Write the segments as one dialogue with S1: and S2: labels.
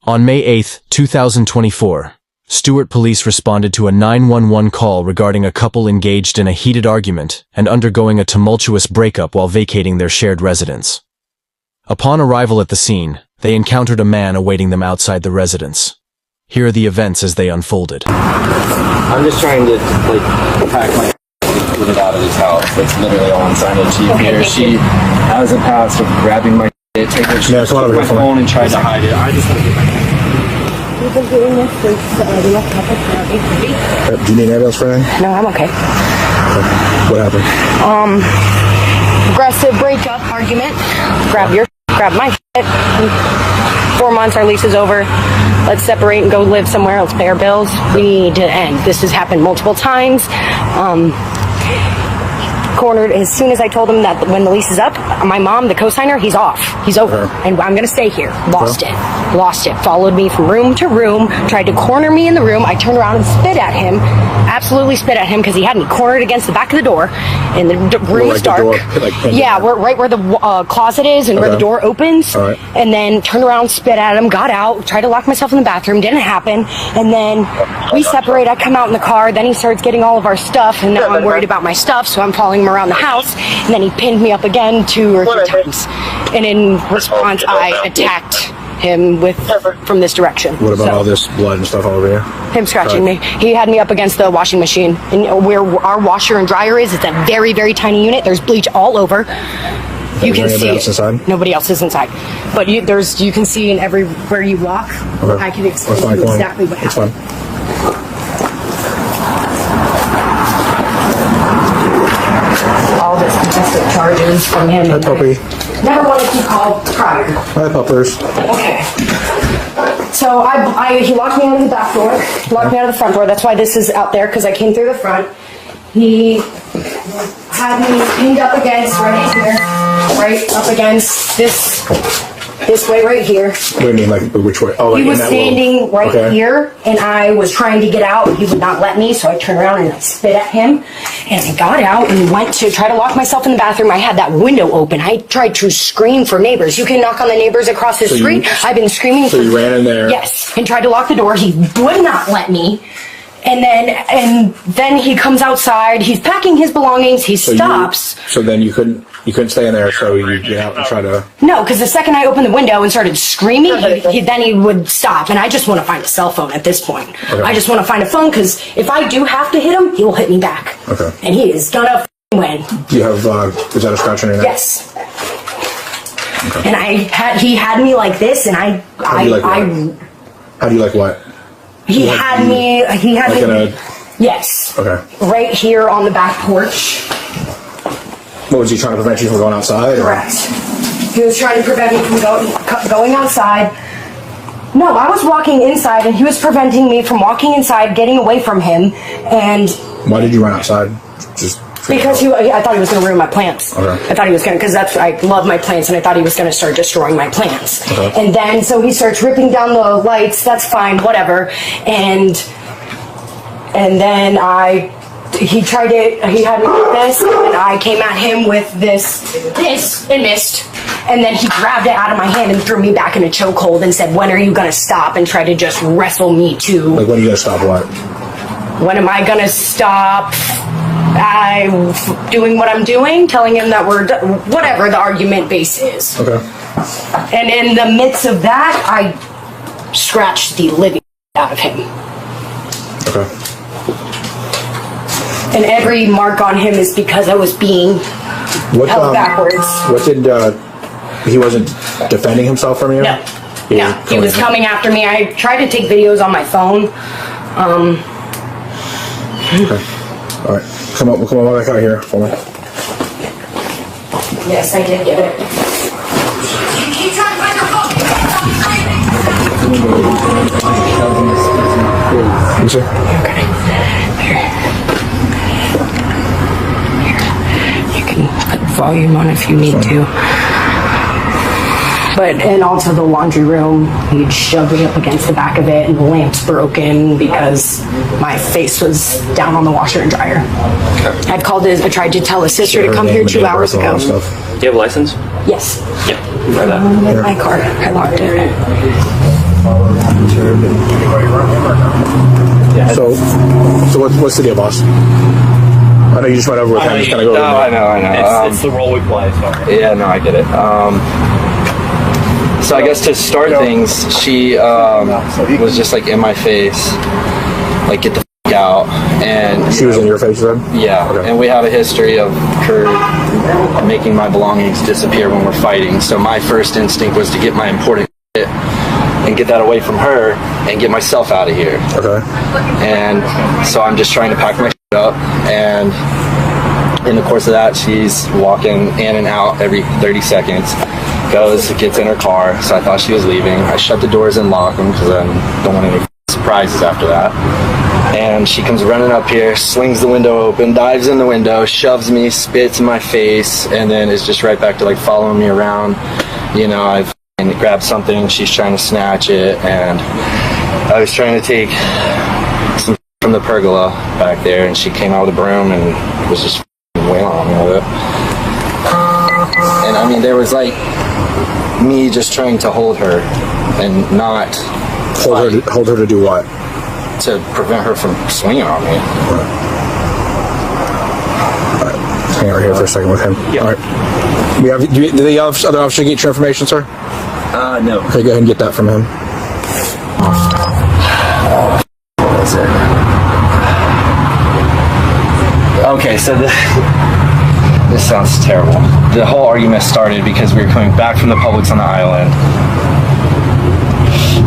S1: On May 8, 2024, Stewart police responded to a 911 call regarding a couple engaged in a heated argument and undergoing a tumultuous breakup while vacating their shared residence. Upon arrival at the scene, they encountered a man awaiting them outside the residence. Here are the events as they unfolded.
S2: I'm just trying to, pack my and get it out of his house. That's literally all I'm trying to achieve here. She has a past of grabbing my taking my phone and tried to hide it. I just want to get my
S3: We've been doing this since we left Catholic around 8:30.
S4: Do you need ambulance for anything?
S3: No, I'm okay.
S4: What happened?
S3: Aggressive breakup, argument. Grab my shit. 4 months, our lease is over. Let's separate and go live somewhere. Let's pay our bills. We need to end. This has happened multiple times. Cornered as soon as I told him that when the lease is up, my mom, the co-signer, he's off. He's over. And I'm going to stay here. Lost it. Followed me from room to room. Tried to corner me in the room. I turned around and spit at him. Absolutely spit at him because he had me cornered against the back of the door. And the room is dark. We're right where the closet is and where the door opens. And then turned around, spit at him, got out, tried to lock myself in the bathroom. Didn't happen. And then we separate. I come out in the car. Then he starts getting all of our stuff. And now I'm worried about my stuff. So I'm following him around the house. And then he pinned me up again 2 or 3 times. And in response, I attacked him from this direction.
S4: What about all this blood and stuff all over here?
S3: Him scratching me. He had me up against the washing machine. And where our washer and dryer is, it's a very, very tiny unit. There's bleach all over. You can see
S4: else inside?
S3: Nobody else is inside. But you can see in everywhere you walk. Okay. I can explain to you exactly what happened. All this contested charges from him.
S4: Hi, puppy.
S3: Never wanted to call prior.
S4: Hi, puppers.
S3: Okay. So he locked me out of the back door, locked me out of the front door. That's why this is out there, because I came through the front. He had me pinned up against right up against this way right here.
S4: What do you mean, like which way? Oh,
S3: he was standing right here, and I was trying to get out. He would not let me, so I turned around and I spit at him, and I got out and went to try to lock myself in the bathroom. I had that window open. I tried to scream for neighbors. You can knock on the neighbors across the street. I've been screaming.
S4: So you ran in there?
S3: Yes, and tried to lock the door. He would not let me. And then he comes outside. He's packing his belongings. He stops.
S4: So then you couldn't stay in there. So you get out and try to.
S3: No, because the second I opened the window and started screaming, then he would stop. And I just want to find a cell phone at this point. Okay. I just want to find a phone because if I do have to hit him, he will hit me back.
S4: Okay.
S3: And he is gonna win.
S4: Do you have? Is that a scratch on your neck?
S3: Yes. Okay. And he had me like this, and
S4: How do you like what?
S3: He had me. Yes.
S4: Okay.
S3: Right here on the back porch.
S4: What was he trying to prevent you from going outside?
S3: Correct. He was trying to prevent me from going outside. No, I was walking inside, and he was preventing me from walking inside, getting away from him. And
S4: why did you run outside? Just
S3: because I thought he was going to ruin my plants.
S4: Okay.
S3: I thought he was going to, because I love my plants, and I thought he was going to start destroying my plants. Okay. And then so he starts ripping down the lights. That's fine, whatever. And then he had me with this, and I came at him with this, and missed. And then he grabbed it out of my hand and threw me back in a chokehold and said, "When are you going to stop?" and tried to just wrestle me to.
S4: Like, when are you going to stop what?
S3: When am I going to stop? I'm doing what I'm doing, telling him that whatever the argument base is.
S4: Okay.
S3: And in the midst of that, I scratched the living out of him.
S4: Okay.
S3: And every mark on him is because I was being held backwards.
S4: What did, he wasn't defending himself from you?
S3: No. He was coming after me. I tried to take videos on my phone.
S4: Okay. All right. Come on back out here for me.
S3: Yes, I did get it.
S5: You keep trying to find your phone.
S4: You see?
S3: Okay. Here. You can put volume on if you need to. And also the laundry room, he'd shoved me up against the back of it, and the lamp's broken because my face was down on the washer and dryer. Okay. I tried to tell his sister to come here 2 hours ago.
S2: Do you have a license?
S3: Yes.
S2: Yeah.
S3: My car. I locked it.
S4: there. Did anybody run him or no?
S2: Yeah.
S4: So what's the deal, boss? I know you just went over with him. Just kind of go over
S2: I know.
S6: It's the role we play. Sorry.
S2: Yeah, no, I get it. So I guess to start things, she was just like in my face, like get the f*** out, and
S4: she was in your face then?
S2: yeah.
S4: Okay.
S2: And we have a history of her making my belongings disappear when we're fighting. So my first instinct was to get my important shit and get that away from her and get myself out of here.
S4: Okay.
S2: And so I'm just trying to pack my shit up, and in the course of that, she's walking in and out every 30 seconds. Gets in her car, so I thought she was leaving. I shut the doors and lock them because I don't want any surprises after that. And she comes running up here, slings the window open, dives in the window, shoves me, spits in my face, and then is just right back to like following me around. You know, I've grabbed something, she's trying to snatch it, and I was trying to take some from the pergola back there, and she came out with a broom and was just wailing on me with it. And I mean, there was like me just trying to hold her and not
S4: hold her to do what?
S2: To prevent her from swinging on me.
S4: All right. Hang out here for a second with him.
S2: Yeah.
S4: All right. Do the other officer get your information, sir?
S2: No.
S4: Okay, go ahead and get that from him.
S2: What is it? Okay, so this sounds terrible. The whole argument started because we were coming back from the Publix on the island.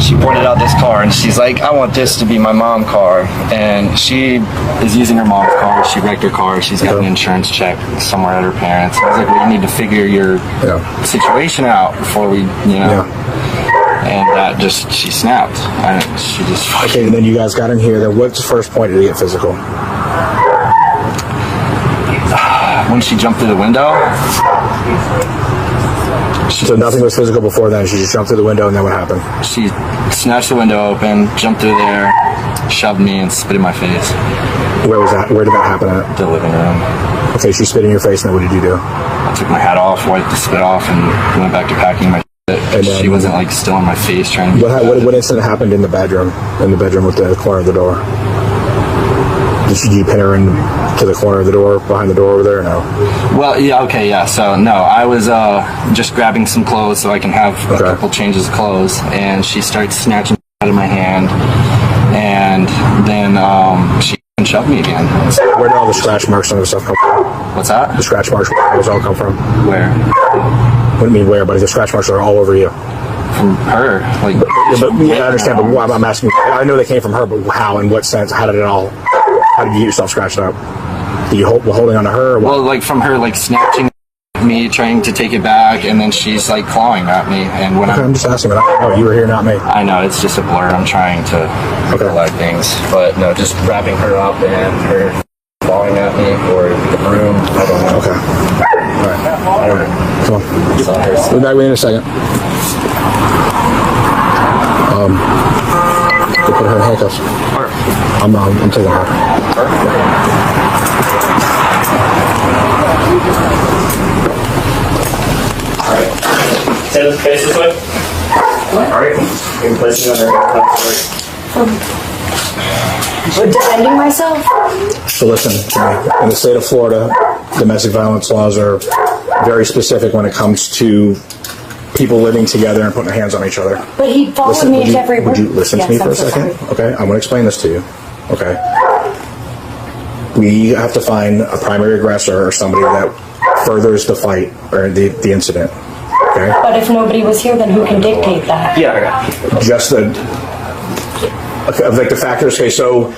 S2: She pointed out this car and she's like, I want this to be my mom's car. And she is using her mom's car. She wrecked her car. She's got an insurance check somewhere at her parents. I was like, well, you need to figure your situation out before we, you know. And that just, she snapped. She just...
S4: Okay, and then you guys got in here. Then what's the first point to get physical?
S2: When she jumped through the window.
S4: So nothing was physical before then. She just jumped through the window, and then what happened?
S2: She snatched the window open, jumped through there, shoved me, and spit in my face.
S4: Where was that? Where did that happen at?
S2: The living room.
S4: Okay, she spit in your face, and then what did you do?
S2: I took my hat off, wiped the spit off, and went back to packing my shit. And she wasn't like still in my face trying to...
S4: What incident happened in the bedroom? In the bedroom with the corner of the door? Did you pin her into the corner of the door, behind the door over there, or no?
S2: Well, yeah, okay, yeah. So, no, I was just grabbing some clothes so I can have a couple changes of clothes, and she starts snatching out of my hand, and then she shoved me again.
S4: Where did all the scratch marks and stuff come from?
S2: What's that?
S4: The scratch marks, where those all come from?
S2: Where?
S4: What do you mean where? But the scratch marks are all over you.
S2: From her. Like,
S4: I understand, but I'm asking, I know they came from her, but how, in what sense? How did you get yourself scratched up? Were you holding on to her? Or what?
S2: Well, like from her, like snatching me, trying to take it back, and then she's like clawing at me. And when
S4: I'm just asking, but you were here, not me.
S2: I know, it's just a blur. I'm trying to recollect things. But no, just wrapping her up and her clawing at me, or the broom. I don't know.
S4: Okay. All right. Come on. We'll be back with you in a second. Go put her in handcuffs. I'm taking her.
S6: Alright. Say this face this way. Alright. You can place it under
S3: Defending myself?
S4: So listen, in the state of Florida, domestic violence laws are very specific when it comes to people living together and putting their hands on each other.
S3: But he followed me into every room.
S4: Would you listen to me for a second? Okay, I'm going to explain this to you. Okay. We have to find a primary aggressor or somebody that furders the fight or the incident. Okay?
S3: But if nobody was here, then who can dictate that?
S6: Yeah, I got it.
S4: Just the... Okay, like the factors. Okay, so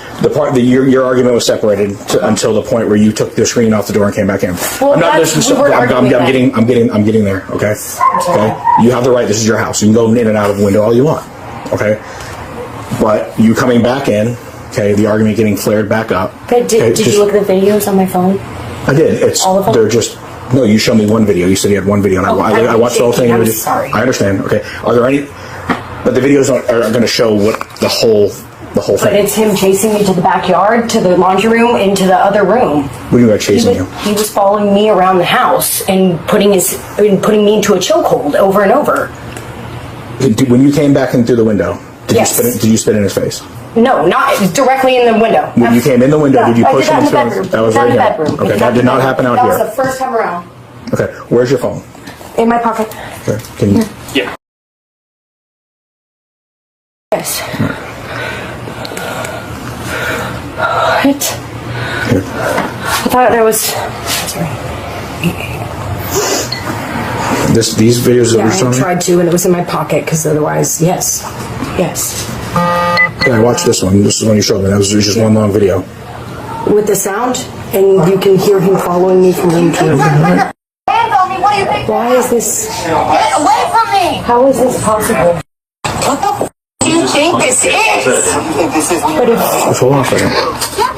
S4: your argument was separated until the point where you took the screen off the door and came back in.
S3: Well, I'm
S4: getting there. Okay. Okay. You have the right. This is your house. You can go in and out of the window all you want. Okay. But you coming back in. Okay. The argument getting flared back up.
S3: But did you look at the videos on my phone?
S4: I did.
S3: All of them?
S4: They're just. No, you showed me one video. You said you had one video, and I watched the whole thing.
S3: I'm sorry.
S4: I understand. Okay. Are there any? But the videos are going to show what the whole thing.
S3: But it's him chasing me to the backyard, to the laundry room, into the other room.
S4: What do you mean by chasing you?
S3: He was following me around the house and putting me into a chokehold over and over.
S4: When you came back in through the window,
S3: Yes.
S4: Did you spit in his face?
S3: No, not directly in the window.
S4: When you came in the window,
S3: No,
S4: did you
S3: I
S4: push
S3: did
S4: him
S3: that in the
S4: into
S3: bedroom.
S4: That was
S3: Did
S4: right
S3: in the
S4: here.
S3: bedroom.
S4: Okay,
S3: Did
S4: that did not happen out
S3: That
S4: here.
S3: was the first time around.
S4: Okay, where's your phone?
S3: In my pocket.
S4: Okay, can you?
S6: Yeah.
S3: Yes. What?
S4: Here.
S3: I thought I was. Sorry.
S4: These videos that
S3: Yeah,
S4: we're
S3: I
S4: showing.
S3: tried to, and it was in my pocket because otherwise, yes. Yes.
S4: Yeah, I watched this one. This is when you showed me. That was just one long video.
S3: With the sound, and you can hear him following me from room to room.
S5: Hands on me. What do you think?
S3: Why is this?
S5: Get away from me.
S3: How is this possible?
S5: What the do you think this is?
S3: But if
S4: Just hold on a second.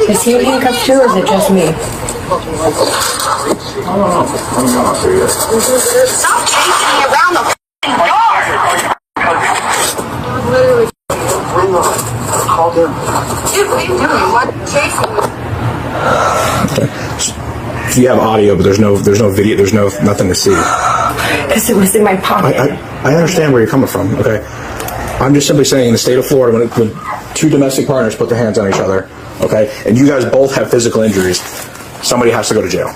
S3: is he handcuffed too, or is it just me?
S5: Stop chasing me around the yard. Dude, what are you doing? What? Chasing me?
S4: So you have audio, but there's no video. There's nothing to see.
S3: Because it was in my pocket.
S4: I understand where you're coming from. Okay, I'm just simply saying in the state of Florida, when two domestic partners put their hands on each other, okay, and you guys both have physical injuries, somebody has to go to jail.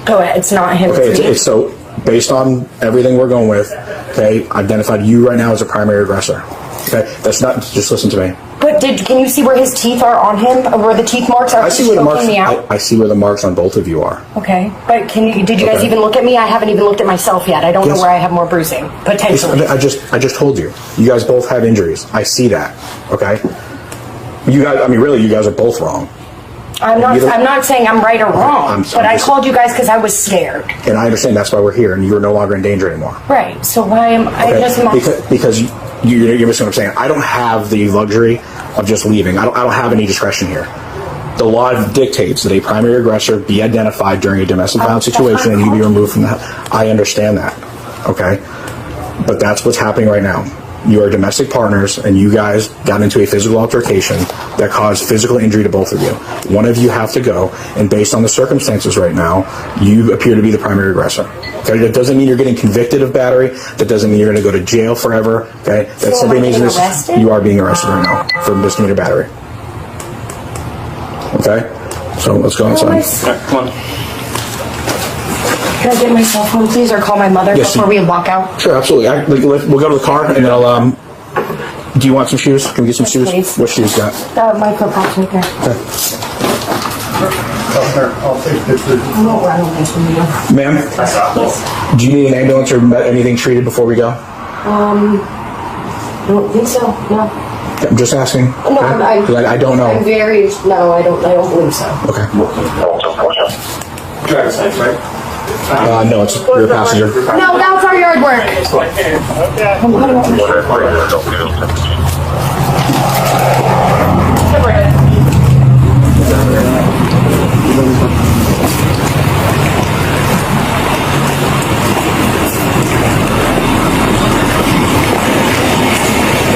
S3: Go ahead. It's not him.
S4: Okay,
S3: It's me.
S4: it's so based on everything we're going with, okay, identified you right now as a primary aggressor. Okay, that's not just listen to me.
S3: But can you see where his teeth are on him? Or where the teeth marks are?
S4: I see where the marks.
S3: Me out?
S4: I see where the marks on both of you are.
S3: Okay, but did you guys
S4: Okay.
S3: even look at me? I haven't even looked at myself yet. I don't
S4: Yes.
S3: know where I have more bruising potentially.
S4: I just told you. You guys both have injuries. I see that. Okay. You guys. I mean, really, you guys are both wrong.
S3: I'm not saying I'm right or wrong,
S4: I'm
S3: but I
S4: just-
S3: called you guys because I was scared.
S4: And I understand that's why we're here, and you're no longer in danger anymore.
S3: Right. So why am I
S4: Okay?
S3: just
S4: Because you're missing what I'm saying. I don't have the luxury of just leaving. I don't have any discretion here. The law dictates that a primary aggressor be identified during a domestic violence situation and you be removed from the house. I understand that. Okay? But that's what's happening right now. You are domestic partners and you guys got into a physical altercation that caused physical injury to both of you. One of you have to go, and based on the circumstances right now, you appear to be the primary aggressor. Okay? That doesn't mean you're getting convicted of battery. That doesn't mean you're going to go to jail forever. Okay? That
S3: So
S4: simply
S3: am I
S4: means
S3: being arrested?
S4: you are being arrested right now for misdemeanor battery. Okay? So let's go inside.
S6: Alright, come on.
S3: Can I get my cell phone, please, or call my mother
S4: Yes,
S3: before we walk out?
S4: Sure, absolutely. We'll go to the car and then I'll. Do you want some shoes? Can we get some
S3: Yes,
S4: shoes?
S3: please.
S4: What shoes got?
S3: My foot pops right there.
S7: I'll take pictures.
S3: I won't run away from you.
S4: Ma'am, do you need an ambulance or anything treated before we go?
S3: I don't think so. No.
S4: I'm just asking.
S3: No,
S4: okay? 'Cause I don't
S3: I'm
S4: know.
S3: very. No, I don't believe so.
S4: Okay.
S6: Driver's license, right?
S4: No, it's your passenger.
S3: No, that's our yard work.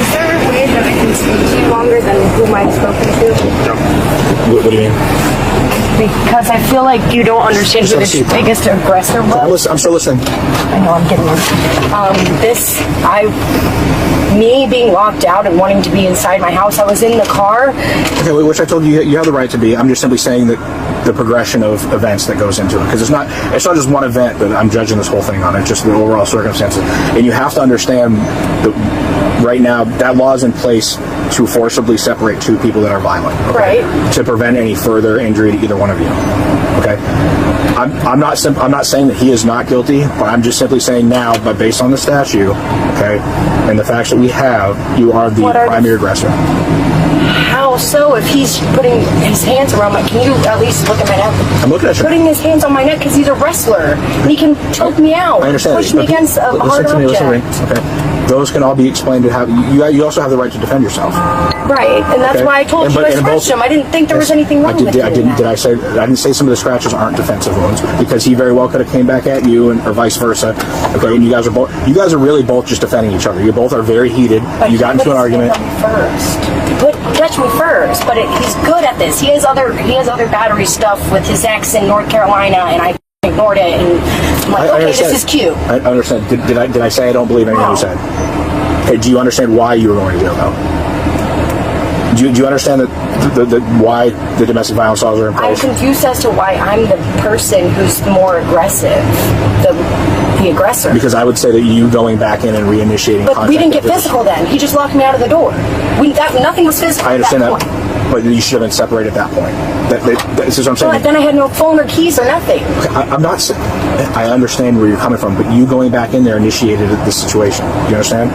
S3: Is there a way that I can speak to you longer than whom I've spoken to?
S4: What do you mean?
S3: Because I feel like you don't understand who the
S4: Just have a seat.
S3: biggest aggressor was.
S4: I'm still listening.
S3: I know I'm getting me being locked out and wanting to be inside my house. I was in the car.
S4: Okay, which I told you have the right to be. I'm just simply saying that the progression of events that goes into it, because it's not just one event that I'm judging this whole thing on. It's just the overall circumstances, and you have to understand that right now that law is in place to forcibly separate two people that are violent, okay?
S3: Right.
S4: To prevent any further injury to either one of you. Okay, I'm not saying that he is not guilty, but I'm just simply saying now, but based on the statute, okay, and the facts that we have, you are the primary aggressor.
S3: How so? If he's putting his hands around my, can you at least look at my neck?
S4: I'm looking at you.
S3: Putting his hands on my neck because he's a wrestler. And he can choke me out.
S4: I understand.
S3: Push me
S4: but
S3: against a hard
S4: listen to me.
S3: object.
S4: Listen to me. Okay. Those can all be explained to have. You also have the right to defend yourself.
S3: Right, and that's
S4: Okay.
S3: why I told you I scratched him. I didn't think there was anything wrong with
S4: I
S3: doing
S4: didn't.
S3: that.
S4: Did I say? I didn't say some of the scratches aren't defensive wounds because he very well could have came back at you or vice versa. Okay, and you guys are really both just defending each other. You both are very heated.
S3: But
S4: You got into an argument.
S3: He touched me first, but he's good at this. He has other battery stuff with his ex in North Carolina, and I ignored it. And I'm like,
S4: I
S3: okay,
S4: understand.
S3: this is cute.
S4: I understand. Did I say I don't believe anything you said? Okay, do you understand why you were going to jail, though? Do you understand that why the domestic violence laws are in
S3: I'm
S4: place?
S3: confused as to why I'm the person who's more aggressive, the aggressor.
S4: Because I would say that you going back in and reinitiating
S3: But
S4: contact.
S3: we didn't get physical then. He just locked me out of the door. Nothing was physical.
S4: I understand
S3: at
S4: that, but you should have been separated at that point. This is what I'm saying.
S3: But then I had no phone or keys or nothing.
S4: I'm not. I understand where you're coming from, but you going back in there initiated the situation. You understand?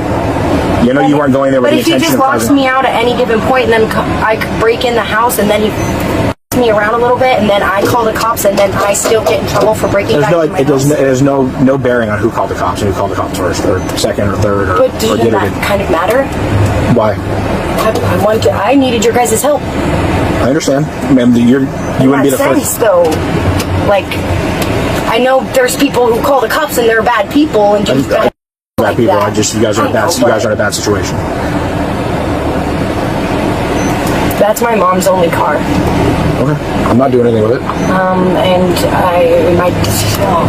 S4: You know you weren't going there with the
S3: But if he
S4: intention
S3: just
S4: of
S3: locks
S4: causing.
S3: me out at any given point, and then I could break in the house, and then he me around a little bit, and then I call the cops, and then I still get in trouble for breaking back into my house.
S4: There's no bearing on who called the cops and who called the cops first, or second, or third, or
S3: But doesn't
S4: did
S3: that kind of matter?
S4: Why?
S3: I needed your guys' help.
S4: I understand, ma'am. You wouldn't be the first.
S3: Though, like, I know there's people who call the cops and they're bad people and just
S4: bad
S3: like
S4: people.
S3: that.
S4: You guys are in a bad. You guys are in a bad situation.
S3: That's my mom's only car.
S4: Okay, I'm not doing anything with it.
S3: And I might.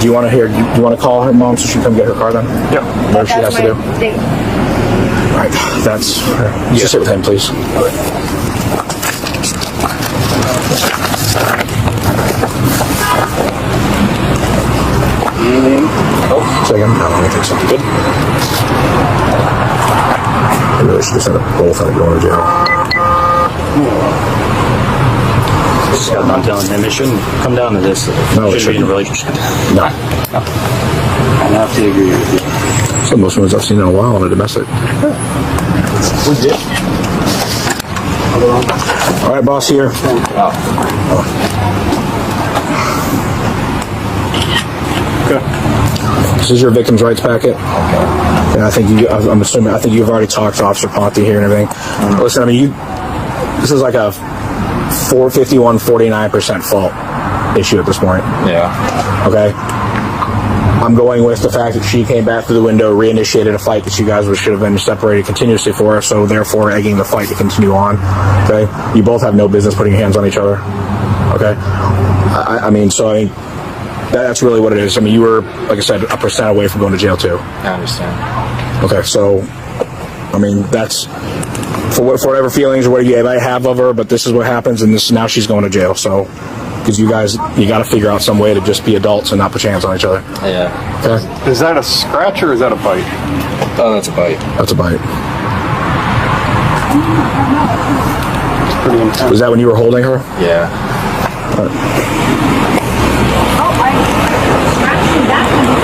S4: Do you want to hear? Do you want to call her mom so she can come get her car then?
S6: Yeah.
S4: Whatever she has to do. All right, that's. Just sit with him, please. Second. No, let me take something good. I really should have sent both out going to jail.
S6: Just got done telling him it shouldn't come down to this.
S4: No, it
S6: Should be in a
S4: shouldn't.
S6: relationship.
S4: No.
S6: I have to agree with you.
S4: Some of those ones I've seen in a while on a domestic.
S6: We did.
S4: All right, boss here. This is your victim's rights packet. And I think I'm assuming, I think you've already talked to Officer Ponte here and everything. Listen, I mean, this is like a 49% fault issue at this point.
S2: Yeah.
S4: Okay? I'm going with the fact that she came back through the window, reinitiated a fight that you guys should have been separated continuously for, so therefore egging the fight to continue on. Okay? You both have no business putting your hands on each other. Okay? I mean, that's really what it is. I mean, you were, like I said, a percent away from going to jail too.
S2: I understand.
S4: Okay, so, I mean, that's for whatever feelings or what you might have of her, but this is what happens, and now she's going to jail. So, because you got to figure out some way to just be adults and not put your hands on each other.
S2: Yeah.
S4: Okay?
S7: Is that a scratch or is that a bite?
S2: Oh, that's a bite.
S4: That's a bite.
S7: It's pretty intense.
S4: Was that when you were holding her?
S2: Yeah.
S3: Oh, I scratched him back and his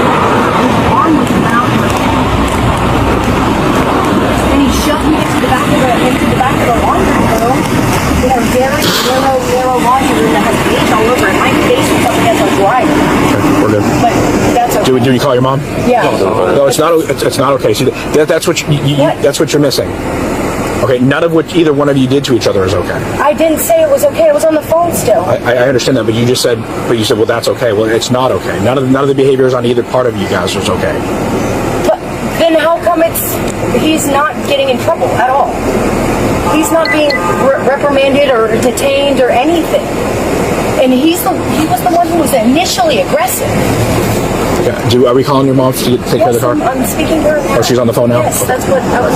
S3: arm was around her. And he shoved me into the back of the laundry room. We have a very narrow laundry room that has bleach all over it. My face was up against a dryer.
S4: Okay, we're good.
S3: But that's okay.
S4: Do you call your mom?
S3: Yeah.
S4: No, it's not. It's not okay. See, that's what that's what you're missing. Okay, none of what either one of you did to each other is okay.
S3: I didn't say it was okay. I was on the phone still.
S4: I understand that, but you said, well, that's okay. Well, it's not okay. None of the behaviors on either part of you guys was okay.
S3: But then how come he's not getting in trouble at all? He's not being reprimanded or detained or anything. And he was the one who was initially aggressive.
S4: Okay. Are we calling your mom to take care of the car?
S3: I'm speaking to her now.
S4: Oh, she's on the phone now?
S3: Yes, that's what I was.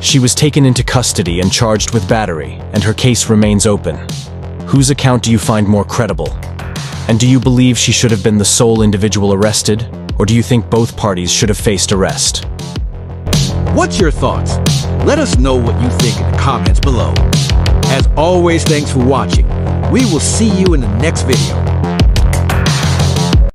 S1: She was taken into custody and charged with battery, and her case remains open. Whose account do you find more credible? And do you believe she should have been the sole individual arrested, or do you think both parties should have faced arrest?
S8: What's your thoughts? Let us know what you think in the comments below. As always, thanks for watching. We will see you in the next video.